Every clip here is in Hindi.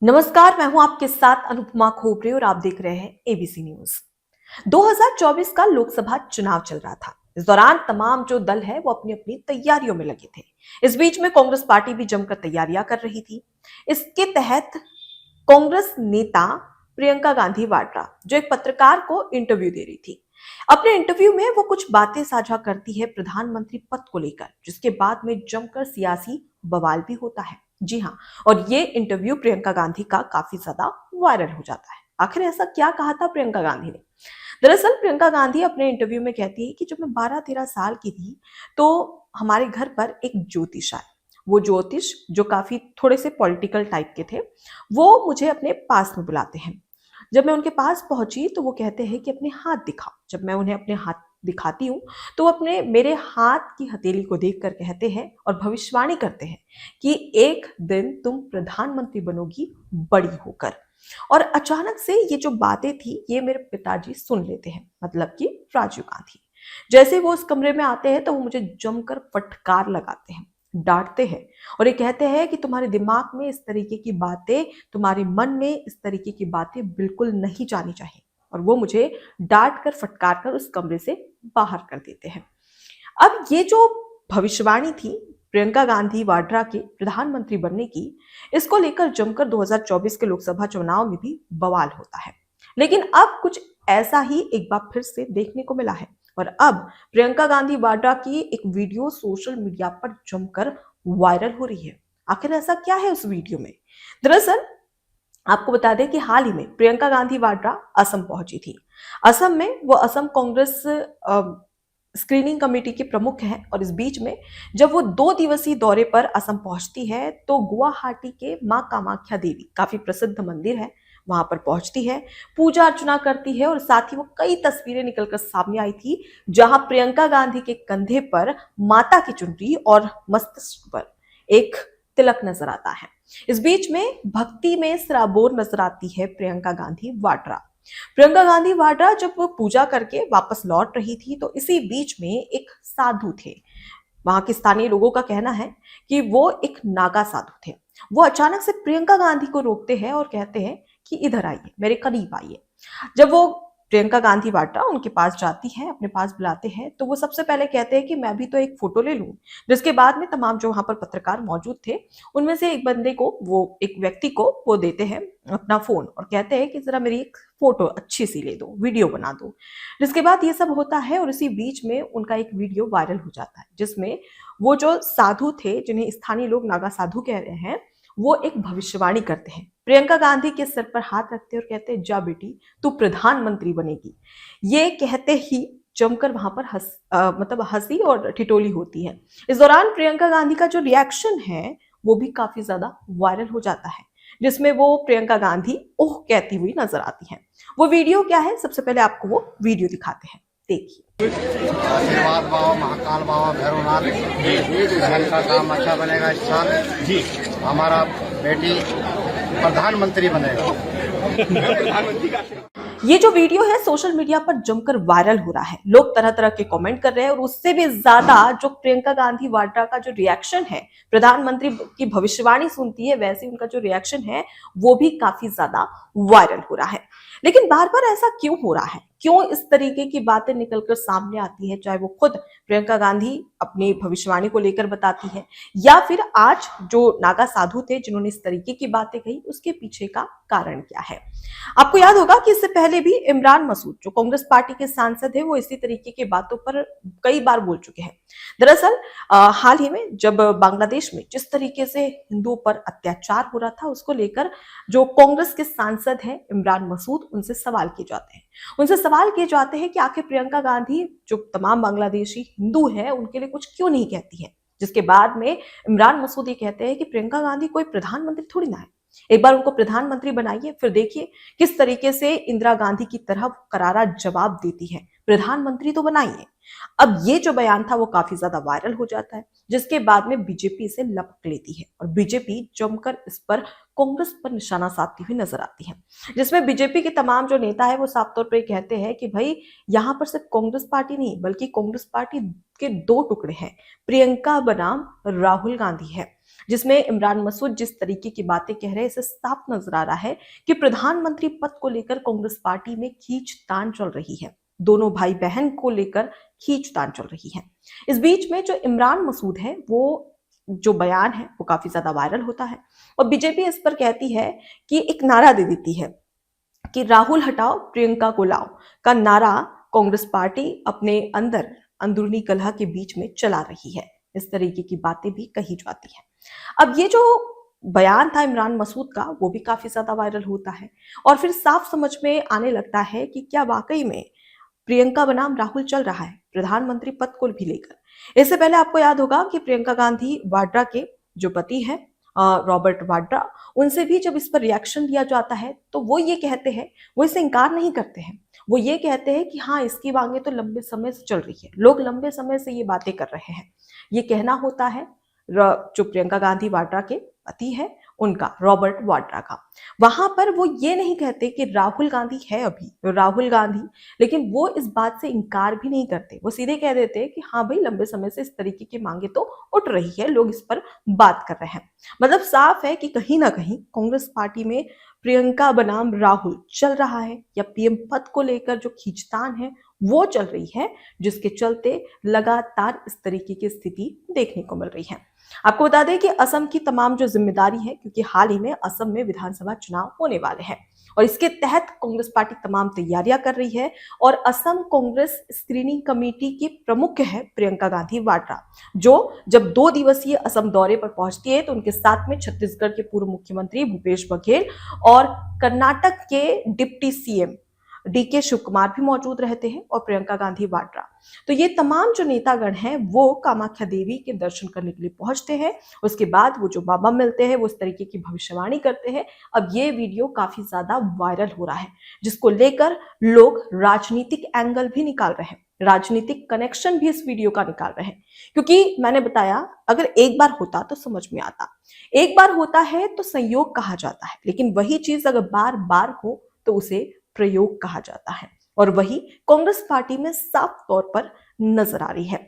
नमस्कार, मैं हूं आपके साथ अनुपमा खोपरे और आप देख रहे हैं एबीसी न्यूज। 2024 का लोकसभा चुनाव चल रहा था। इस दौरान तमाम जो दल है वो अपनी अपनी तैयारियों में लगे थे। इस बीच में कांग्रेस पार्टी भी जमकर तैयारियां कर रही थी। इसके तहत कांग्रेस नेता प्रियंका गांधी वाड्रा जो एक पत्रकार को इंटरव्यू दे रही थी, अपने इंटरव्यू में वो कुछ बातें साझा करती है प्रधानमंत्री पद को लेकर, जिसके बाद में जमकर सियासी बवाल भी होता है। जी हाँ, और ये इंटरव्यू प्रियंका गांधी का काफी ज्यादा वायरल हो जाता है। आखिर ऐसा क्या कहा था प्रियंका गांधी ने? दरअसल प्रियंका गांधी अपने इंटरव्यू में कहती है कि जब मैं 12-13 साल की थी तो हमारे घर पर एक ज्योतिष आए। वो ज्योतिष जो काफी थोड़े से पॉलिटिकल टाइप के थे, वो मुझे अपने पास में बुलाते हैं। जब मैं उनके पास पहुंची तो वो कहते हैं कि अपने हाथ दिखाओ। जब मैं उन्हें अपने हाथ दिखाती हूँ तो अपने मेरे हाथ की हथेली को देखकर कहते हैं और भविष्यवाणी करते हैं कि एक दिन तुम प्रधानमंत्री बनोगी बड़ी होकर। और अचानक से ये जो बातें थी ये मेरे पिताजी सुन लेते हैं, मतलब कि राजीव गांधी। जैसे वो उस कमरे में आते हैं तो वो मुझे जमकर फटकार लगाते हैं, डांटते हैं और ये कहते हैं कि तुम्हारे दिमाग में इस तरीके की बातें, तुम्हारे मन में इस तरीके की बातें बिल्कुल नहीं जानी चाहिए। और वो मुझे डांट कर फटकार कर उस कमरे से बाहर कर देते हैं। अब ये जो भविष्यवाणी थी प्रियंका गांधी वाड्रा के प्रधानमंत्री बनने की, इसको लेकर जमकर 2024 के लोकसभा चुनाव में भी बवाल होता है। लेकिन अब कुछ ऐसा ही एक बार फिर से देखने को मिला है और अब प्रियंका गांधी वाड्रा की एक वीडियो सोशल मीडिया पर जमकर वायरल हो रही है। आखिर ऐसा क्या है उस वीडियो में? दरअसल आपको बता दें कि हाल ही में प्रियंका गांधी वाड्रा असम पहुंची थी। असम में वो असम कांग्रेस स्क्रीनिंग कमेटी के प्रमुख हैं और इस बीच में जब वो 2 दिवसीय दौरे पर असम पहुंचती है तो गुवाहाटी के मां कामाख्या देवी, काफी प्रसिद्ध मंदिर है, वहां पर पहुंचती है, पूजा अर्चना करती है और साथ ही वो कई तस्वीरें निकलकर सामने आई थी जहां प्रियंका गांधी के कंधे पर माता की चुनरी और मस्तिष्क पर एक तिलक नजर आता है। इस बीच में भक्ति में सराबोर नजर आती है प्रियंका गांधी वाड्रा। प्रियंका गांधी वाड्रा जब वो पूजा करके वापस लौट रही थी तो इसी बीच में एक साधु थे। वहां के स्थानीय लोगों का कहना है कि वो एक नागा साधु थे। वो अचानक से प्रियंका गांधी को रोकते हैं और कहते हैं कि इधर आइए, मेरे करीब आइए। जब वो प्रियंका गांधी वाड्रा उनके पास जाती है, अपने पास बुलाते हैं, तो वो सबसे पहले कहते हैं कि मैं भी तो एक फोटो ले लूं। जिसके बाद में तमाम जो वहां पर पत्रकार मौजूद थे उनमें से एक बंदे को, वो एक व्यक्ति को वो देते हैं अपना फोन और कहते हैं कि जरा मेरी एक फोटो अच्छी सी ले दो, वीडियो बना दो। जिसके बाद ये सब होता है और इसी बीच में उनका एक वीडियो वायरल हो जाता है जिसमें वो जो साधु थे, जिन्हें स्थानीय लोग नागा साधु कह रहे हैं, वो एक भविष्यवाणी करते हैं। प्रियंका गांधी के सिर पर हाथ रखते हैं और कहते हैं जा बेटी, तू प्रधानमंत्री बनेगी। ये कहते ही जमकर वहां पर मतलब हंसी और ठिठोली होती है। इस दौरान प्रियंका गांधी का जो रिएक्शन है वो भी काफी ज्यादा वायरल हो जाता है, जिसमें वो प्रियंका गांधी ओह कहती हुई नजर आती हैं। वो वीडियो क्या है, सबसे पहले आपको वो वीडियो दिखाते हैं, देखिए। आशीर्वाद बाबा, महाकाल बाबा, भैरवनाथ बहन का काम अच्छा बनेगा इस साल जी। हमारा बेटी प्रधानमंत्री बनेगा। ये जो वीडियो है सोशल मीडिया पर जमकर वायरल हो रहा है। लोग तरह तरह के कमेंट कर रहे हैं और उससे भी ज्यादा जो प्रियंका गांधी वाड्रा का जो रिएक्शन है, प्रधानमंत्री की भविष्यवाणी सुनती है वैसे उनका जो रिएक्शन है वो भी काफी ज्यादा वायरल हो रहा है। लेकिन बार बार ऐसा क्यों हो रहा है? क्यों इस तरीके की बातें निकलकर सामने आती है, चाहे वो खुद प्रियंका गांधी अपनी भविष्यवाणी को लेकर बताती है या फिर आज जो नागा साधु थे जिन्होंने इस तरीके की बातें कही, उसके पीछे का कारण क्या है? आपको याद होगा कि इससे पहले भी इमरान मसूद जो कांग्रेस पार्टी के सांसद है वो इसी तरीके की बातों पर कई बार बोल चुके हैं। दरअसल हाल ही में जब बांग्लादेश में जिस तरीके से हिंदुओं पर अत्याचार हो रहा था उसको लेकर जो कांग्रेस के सांसद हैं इमरान मसूद, उनसे सवाल किए जाते हैं। उनसे सवाल किए जाते हैं कि आखिर प्रियंका गांधी जो तमाम बांग्लादेशी हिंदू हैं उनके लिए कुछ क्यों नहीं कहती है। जिसके बाद में इमरान मसूद ये कहते हैं कि प्रियंका गांधी कोई प्रधानमंत्री थोड़ी ना है, एक बार उनको प्रधानमंत्री बनाइए, फिर देखिए किस तरीके से इंदिरा गांधी की तरह करारा जवाब देती है, प्रधानमंत्री तो बनाइए। अब ये जो बयान था वो काफी ज्यादा वायरल हो जाता है, जिसके बाद में बीजेपी इसे लपक लेती है और बीजेपी जमकर इस पर कांग्रेस पर निशाना साधती हुई नजर आती है। जिसमें बीजेपी के तमाम जो नेता है वो साफ तौर पर कहते हैं कि भाई यहाँ पर सिर्फ कांग्रेस पार्टी नहीं बल्कि कांग्रेस पार्टी के 2 टुकड़े हैं, प्रियंका बनाम राहुल गांधी है। जिसमें इमरान मसूद जिस तरीके की बातें कह रहे हैं, इससे साफ नजर आ रहा है कि प्रधानमंत्री पद को लेकर कांग्रेस पार्टी में खींचतान चल रही है। दोनों भाई बहन को लेकर खींचतान चल रही है। इस बीच में जो इमरान मसूद है, वो जो बयान है वो काफी ज्यादा वायरल होता है और बीजेपी इस पर कहती है कि एक नारा दे देती है कि राहुल हटाओ प्रियंका को लाओ का नारा कांग्रेस पार्टी अपने अंदर अंदरूनी कलह के बीच में चला रही है। इस तरीके की बातें भी कही जाती है। अब ये जो बयान था इमरान मसूद का, वो भी काफी ज्यादा वायरल होता है और फिर साफ समझ में आने लगता है कि क्या वाकई में प्रियंका बनाम राहुल चल रहा है प्रधानमंत्री पद को भी लेकर। इससे पहले आपको याद होगा कि प्रियंका गांधी वाड्रा के जो पति है रॉबर्ट वाड्रा, उनसे भी जब इस पर रिएक्शन दिया जाता है तो वो ये कहते हैं, वो इसे इनकार नहीं करते हैं, वो ये कहते हैं कि हाँ, इसकी मांगे तो लंबे समय से चल रही है, लोग लंबे समय से ये बातें कर रहे हैं। ये कहना होता है जो प्रियंका गांधी वाड्रा के पति है उनका, रॉबर्ट वाड्रा का। वहां पर वो ये नहीं कहते कि राहुल गांधी है अभी राहुल गांधी, लेकिन वो इस बात से इनकार भी नहीं करते। वो सीधे कह देते हैं कि हाँ भाई, लंबे समय से इस तरीके की मांगे तो उठ रही है, लोग इस पर बात कर रहे हैं। मतलब साफ है कि कहीं ना कहीं कांग्रेस पार्टी में प्रियंका बनाम राहुल चल रहा है, या पीएम पद को लेकर जो खींचतान है वो चल रही है, जिसके चलते लगातार इस तरीके की स्थिति देखने को मिल रही है। आपको बता दें कि असम की तमाम जो जिम्मेदारी है, क्योंकि हाल ही में असम में विधानसभा चुनाव होने वाले हैं और इसके तहत कांग्रेस पार्टी तमाम तैयारियां कर रही है और असम कांग्रेस स्क्रीनिंग कमेटी की प्रमुख है प्रियंका गांधी वाड्रा, जो जब 2 दिवसीय असम दौरे पर पहुंचती है तो उनके साथ में छत्तीसगढ़ के पूर्व मुख्यमंत्री भूपेश बघेल और कर्नाटक के deputy CM D K Shivakumar भी मौजूद रहते हैं और प्रियंका गांधी वाड्रा। तो ये तमाम जो नेतागण हैं वो कामाख्या देवी के दर्शन करने के लिए पहुंचते हैं। उसके बाद वो जो बाबा मिलते हैं, वो इस तरीके की भविष्यवाणी करते हैं। अब ये वीडियो काफी ज्यादा वायरल हो रहा है, जिसको लेकर लोग राजनीतिक एंगल भी निकाल रहे हैं, राजनीतिक कनेक्शन भी इस वीडियो का निकाल रहे हैं। क्योंकि मैंने बताया, अगर एक बार होता तो समझ में आता, एक बार होता है तो संयोग कहा जाता है, लेकिन वही चीज अगर बार बार हो तो उसे प्रयोग कहा जाता है और वही कांग्रेस पार्टी में साफ तौर पर नजर आ रही है।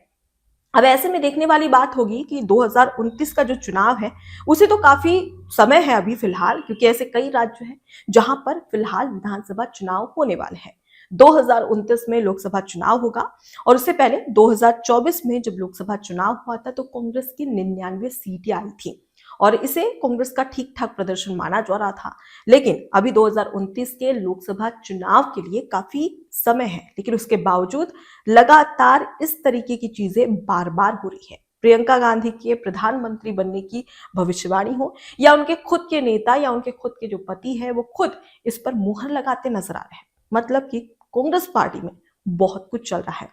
अब ऐसे में देखने वाली बात होगी कि 2029 का जो चुनाव है उसे तो काफी समय है अभी फिलहाल, क्योंकि ऐसे कई राज्य हैं जहां पर फिलहाल विधानसभा चुनाव होने वाले हैं। 2029 में लोकसभा चुनाव होगा और उससे पहले 2024 में जब लोकसभा चुनाव हुआ था तो कांग्रेस की 99 सीटें आई थी और इसे कांग्रेस का ठीक ठाक प्रदर्शन माना जा रहा था। लेकिन अभी 2029 के लोकसभा चुनाव के लिए काफी समय है, लेकिन उसके बावजूद लगातार इस तरीके की चीजें बार बार हो रही है। प्रियंका गांधी के प्रधानमंत्री बनने की भविष्यवाणी हो या उनके खुद के नेता या उनके खुद के जो पति है वो खुद इस पर मुहर लगाते नजर आ रहे हैं। मतलब कि कांग्रेस पार्टी में बहुत कुछ चल रहा है।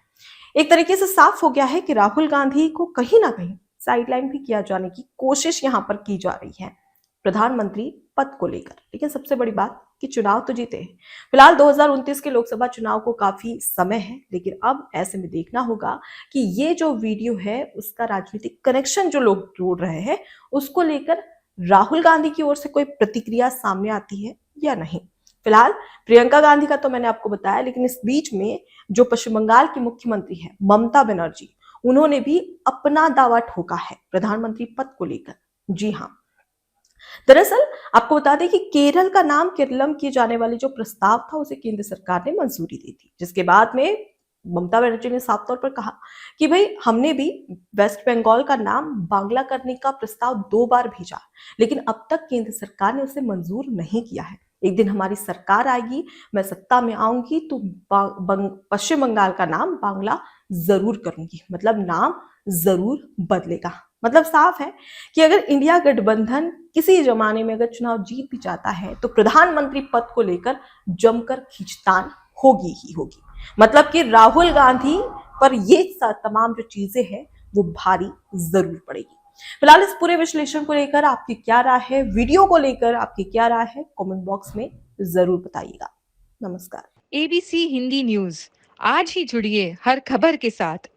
एक तरीके से साफ हो गया है कि राहुल गांधी को कहीं ना कहीं साइडलाइन भी किया जाने की कोशिश यहां पर की जा रही है प्रधानमंत्री पद को लेकर। लेकिन सबसे बड़ी बात कि चुनाव तो जीते हैं। फिलहाल 2029 के लोकसभा चुनाव को काफी समय है, लेकिन अब ऐसे में देखना होगा कि ये जो वीडियो है उसका राजनीतिक कनेक्शन जो लोग जोड़ रहे हैं उसको लेकर राहुल गांधी की ओर से कोई प्रतिक्रिया सामने आती है या नहीं। फिलहाल प्रियंका गांधी का तो मैंने आपको बताया, लेकिन इस बीच में जो पश्चिम बंगाल की मुख्यमंत्री है ममता बनर्जी, उन्होंने भी अपना दावा ठोका है प्रधानमंत्री पद को लेकर। जी हाँ, दरअसल आपको बता दें कि केरल का नाम केरलम किए जाने वाले जो प्रस्ताव था उसे केंद्र सरकार ने मंजूरी दी थी, जिसके बाद में ममता बनर्जी ने साफ तौर पर कहा कि भाई हमने भी वेस्ट बंगाल का नाम बांग्ला करने का प्रस्ताव 2 बार भेजा, लेकिन अब तक केंद्र सरकार ने उसे मंजूर नहीं किया है। एक दिन हमारी सरकार आएगी, मैं सत्ता में आऊंगी तो पश्चिम बंगाल का नाम बांग्ला जरूर करूंगी, मतलब नाम जरूर बदलेगा। मतलब साफ है कि अगर इंडिया गठबंधन किसी जमाने में अगर चुनाव जीत भी जाता है तो प्रधानमंत्री पद को लेकर जमकर खींचतान होगी ही होगी। मतलब कि राहुल गांधी पर ये तमाम जो चीजें हैं वो भारी जरूर पड़ेगी। फिलहाल इस पूरे विश्लेषण को लेकर आपकी क्या राय है, वीडियो को लेकर आपकी क्या राय है, कमेंट बॉक्स में जरूर बताइएगा। नमस्कार। एबीसी हिंदी न्यूज, आज ही जुड़िए हर खबर के साथ